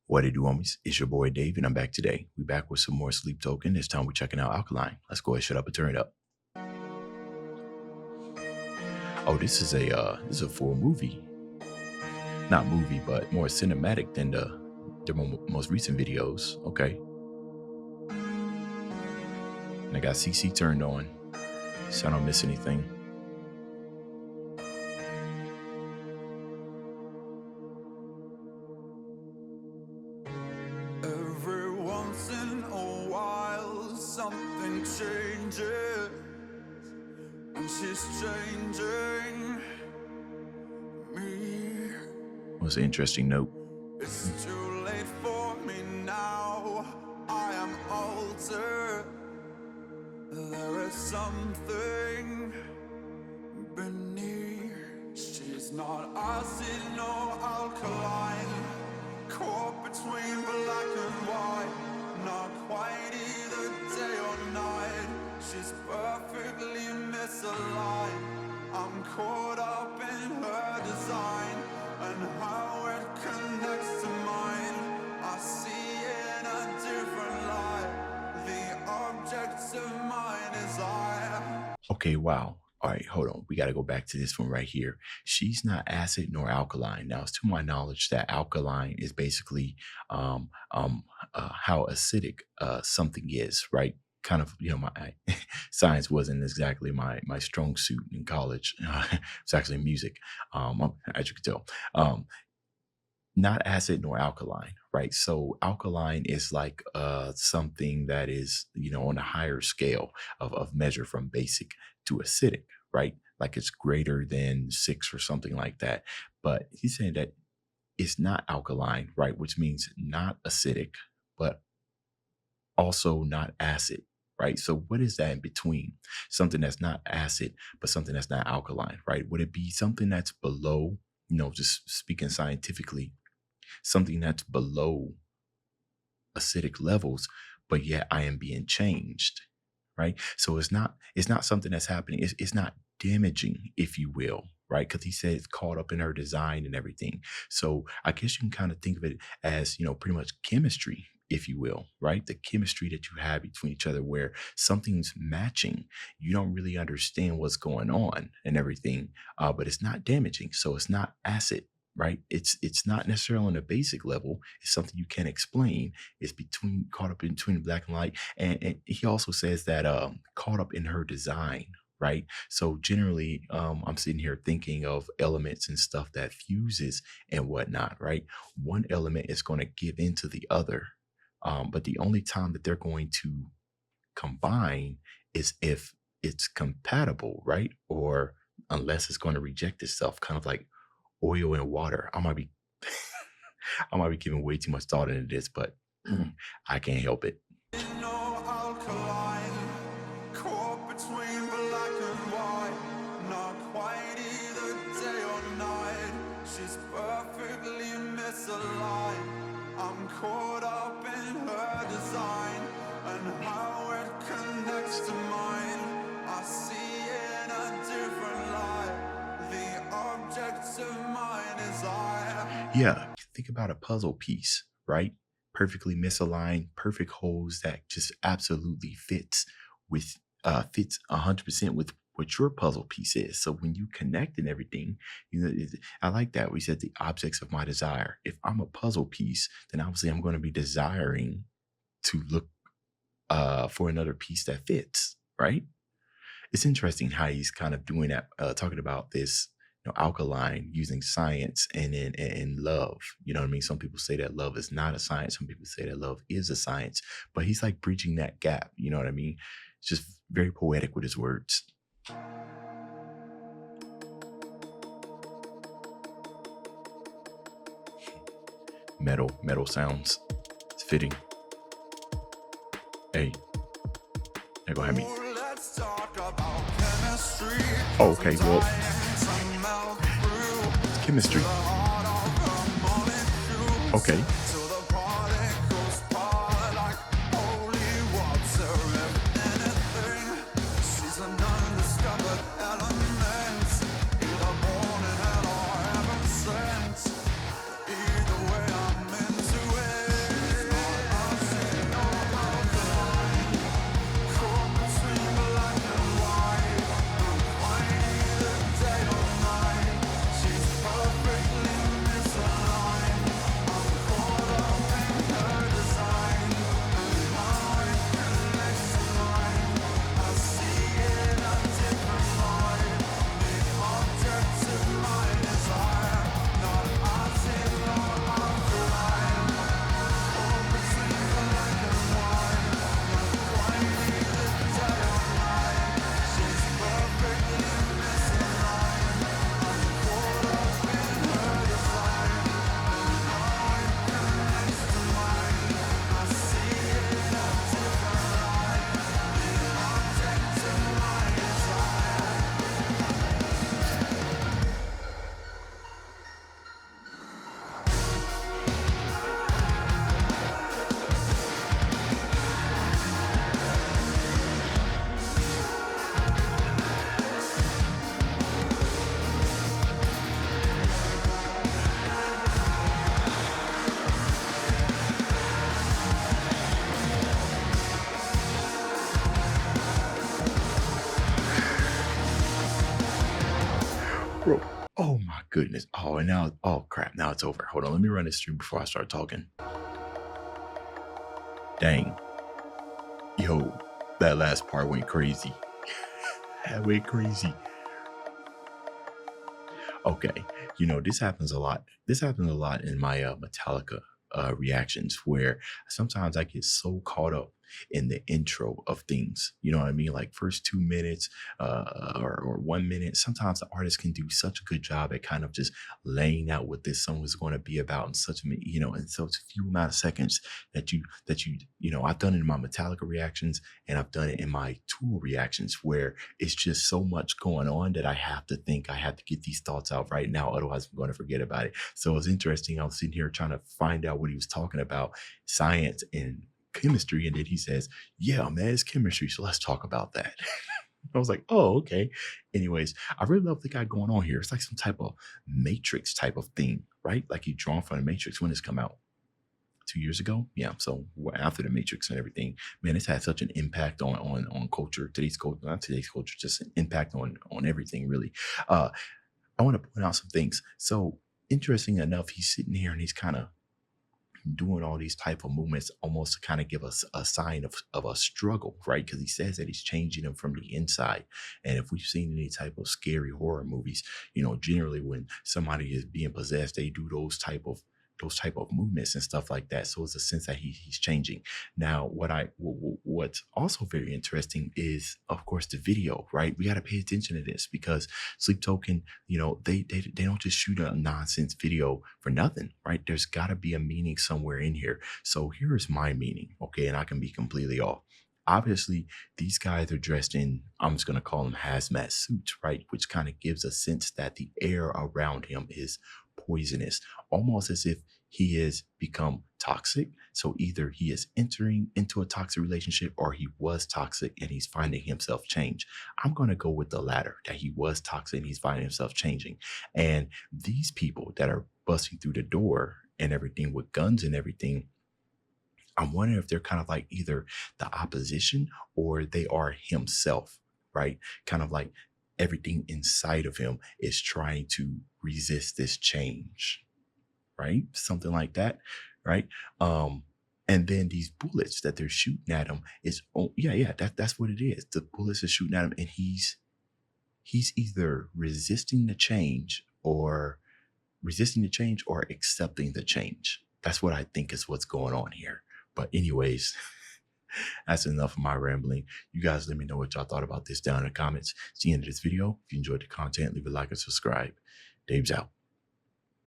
What it do, homies? It's your boy Dave, and I'm back today. We back with some more Sleep Token. This time we're checking out Alkaline. Let's go ahead, shut up, and turn it up. Oh, this is a full movie. Not movie, but more cinematic than the most recent videos. Okay. And I got CC turned on, so I don't miss anything. Every once in a while, something changes, and she's changing me. Was an interesting note. It's too late for me now. I am altered. There is something beneath. She's not acid nor alkaline. Caught between black and white, not quite either day or night. She's perfectly misaligned. I'm caught up in her design and how it connects to mine. I see in a different light the objects of my desire. Okay, wow. All right, hold on. We got to go back to this one right here. She's not acid nor alkaline. Now, it's to my knowledge that alkaline is basically how acidic something is, right? Kind of, my science wasn't exactly my strong suit in college. It's actually music, as you can tell. Not acid nor alkaline, right? So alkaline is like something that is, on a higher scale of measure from basic to acidic, right? Like it's greater than 6 or something like that. But he's saying that it's not alkaline, right? Which means not acidic, but also not acid, right? So what is that in between? Something that's not acid, but something that's not alkaline, right? Would it be something that's below, just speaking scientifically, something that's below acidic levels, but yet I am being changed, right? So it's not something that's happening. It's not damaging, if you will, right? Because he said it's caught up in her design and everything. So I guess you can kind of think of it as, pretty much chemistry, if you will, right? The chemistry that you have between each other where something's matching. You don't really understand what's going on and everything, but it's not damaging. So it's not acid, right? It's not necessarily on a basic level. It's something you can't explain. It's caught up in between the black and light. And he also says that caught up in her design, right? So generally, I'm sitting here thinking of elements and stuff that fuses and whatnot, right? One element is going to give into the other. But the only time that they're going to combine is if it's compatible, right? Or unless it's going to reject itself, kind of like oil and water. I might be giving way too much thought into this, but I can't help it. Alkaline, caught between black and white, not quite either day or night. She's perfectly misaligned. I'm caught up in her design and how it connects to mine. I see in a different light the objects of my desire. Yeah, think about a puzzle piece, right? Perfectly misaligned, perfect holes that just absolutely fits 100% with what your puzzle piece is. So when you connect and everything, I like that. We said the objects of my desire. If I'm a puzzle piece, then obviously I'm going to be desiring to look for another piece that fits, right? It's interesting how he's kind of doing that, talking about this, alkaline using science and love. You know what I mean? Some people say that love is not a science. Some people say that love is a science, but he's like bridging that gap. You know what I mean? It's just very poetic with his words. Metal sounds. It's fitting. Hey, they're gonna have me. Let's talk about chemistry. Oh, okay, well, it's chemistry. Okay. Either way, I'm into it. goodness. Oh, and now, oh crap, now it's over. Hold on, let me run this through before I start talking. Dang, yo, that last part went crazy. That went crazy. Okay, this happens a lot. This happens a lot in my Metallica reactions, where sometimes I get so caught up in the intro of things. You know what I mean? Like first 2 minutes or 1 minute. Sometimes the artist can do such a good job at kind of just laying out what this song is going to be about in such in such few amount of seconds I've done it in my Metallica reactions, and I've done it in my Tool reactions, where it's just so much going on that I have to think, I have to get these thoughts out right now, otherwise I'm going to forget about it. So it's interesting. I was sitting here trying to find out what he was talking about, science and chemistry, and then he says, "Yeah, man, it's chemistry, so let's talk about that." I was like, "Oh, okay." Anyways, I really love the guy going on here. It's like some type of Matrix type of thing, right? Like he drawn from the Matrix. When it's come out? 2 years ago. Yeah. So after the Matrix and everything, man, it's had such an impact on culture, today's culture, not today's culture, just an impact on everything really. Uh, I want to point out some things. So interesting enough, he's sitting here and he's kind of doing all these type of movements almost to kind of give us a sign of a struggle, right? Because he says that he's changing them from the inside. And if we've seen any type of scary horror movies, generally when somebody is being possessed, they do those type of movements and stuff like that. So it's a sense that he's changing. Now, what's also very interesting is, of course, the video, right? We got to pay attention to this, because Sleep Token, they don't just shoot a nonsense video for nothing, right? There's got to be a meaning somewhere in here. So here's my meaning, okay? And I can be completely off. Obviously, these guys are dressed in, I'm just going to call them hazmat suits, right? Which kind of gives a sense that the air around him is poisonous, almost as if he has become toxic. So either he is entering into a toxic relationship, or he was toxic and he's finding himself change. I'm going to go with the latter, that he was toxic and he's finding himself changing. And these people that are busting through the door and everything with guns and everything, I'm wondering if they're kind of like either the opposition or they are himself, right? Kind of like everything inside of him is trying to resist this change, right? Something like that, right? And then these bullets that they're shooting at him is, oh yeah, that's what it is. The bullets are shooting at him, and he's either resisting the change or accepting the change. That's what I think is what's going on here. But anyways, that's enough of my rambling. You guys let me know what y'all thought about this down in the comments. It's the end of this video. If you enjoyed the content, leave a like and subscribe. Dave's out.